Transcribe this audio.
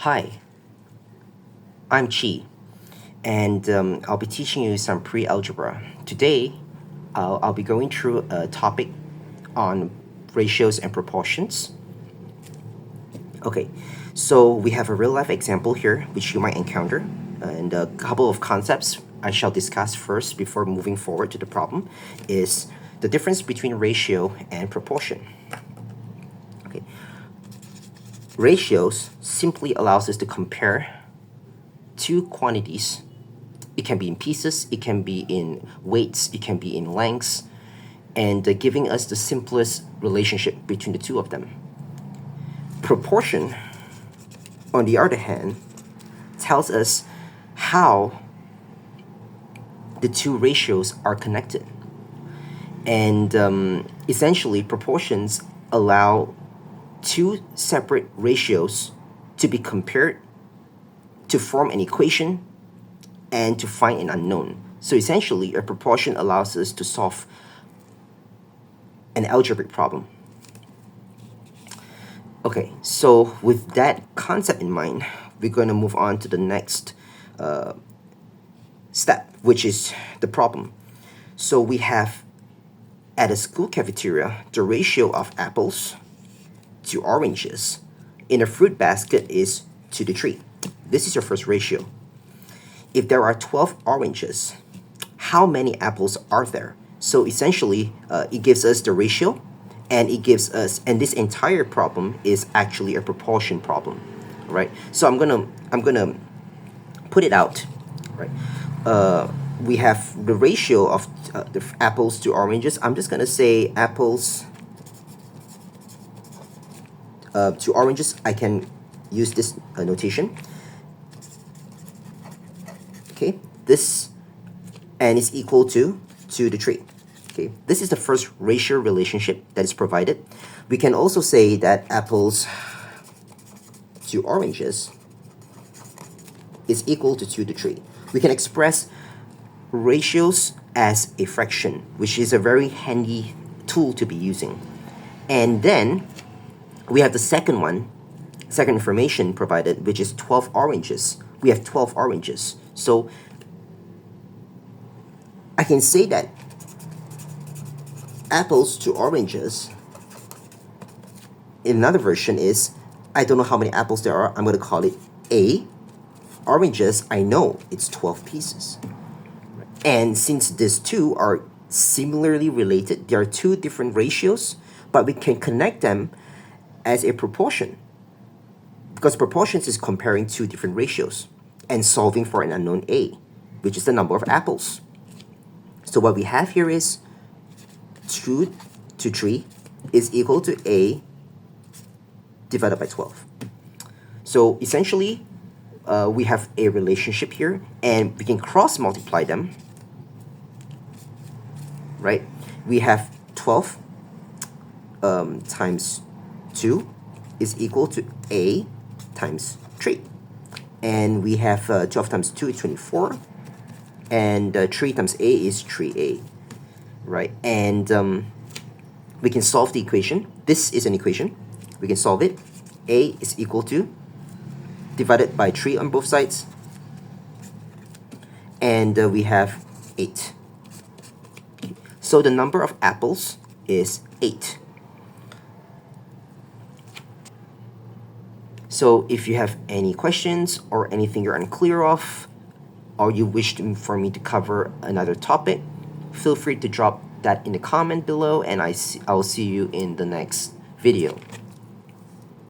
Hi, I'm Chi, and I'll be teaching you some pre-algebra. Today, I'll be going through a topic on ratios and proportions. Okay, so we have a real-life example here, which you might encounter, and a couple of concepts I shall discuss first before moving forward to the problem is the difference between ratio and proportion. Okay. Ratios simply allows us to compare two quantities. It can be in pieces, it can be in weights, it can be in lengths, and giving us the simplest relationship between the two of them. Proportion, on the other hand, tells us how the two ratios are connected. And essentially, proportions allow two separate ratios to be compared to form an equation and to find an unknown. So essentially, a proportion allows us to solve an algebraic problem. Okay, so with that concept in mind, we're going to move on to the next step, which is the problem. So we have, at a school cafeteria, the ratio of apples to oranges in a fruit basket is 2:3. This is your first ratio. If there are 12 oranges, how many apples are there? So essentially, it gives us the ratio, and it gives us, and this entire problem is actually a proportion problem, right? So I'm gonna put it out, right? We have the ratio of the apples to oranges. I'm just gonna say apples to oranges. I can use this notation. Okay, this and is equal to 2:3. Okay, this is the first ratio relationship that is provided. We can also say that apples to oranges is equal to 2:3. We can express ratios as a fraction, which is a very handy tool to be using. And then we have the second information provided, which is 12 oranges. We have 12 oranges. So I can say that apples to oranges, in another version is, I don't know how many apples there are, I'm going to call it A. Oranges, I know it's 12 pieces. And since these two are similarly related, there are two different ratios, but we can connect them as a proportion, because proportions is comparing two different ratios and solving for an unknown A, which is the number of apples. So what we have here is 2:3 is equal to A divided by 12. So essentially, we have a relationship here, and we can cross multiply them, right? We have 12 times 2 is equal to A times 3. And we have 12 times 2 is 24. And 3 times A is 3A, right? And we can solve the equation. This is an equation. We can solve it. A is equal to, divided by 3 on both sides. And we have 8. So the number of apples is 8. So if you have any questions or anything you're unclear of, or you wish for me to cover another topic, feel free to drop that in the comment below, and I'll see you in the next video.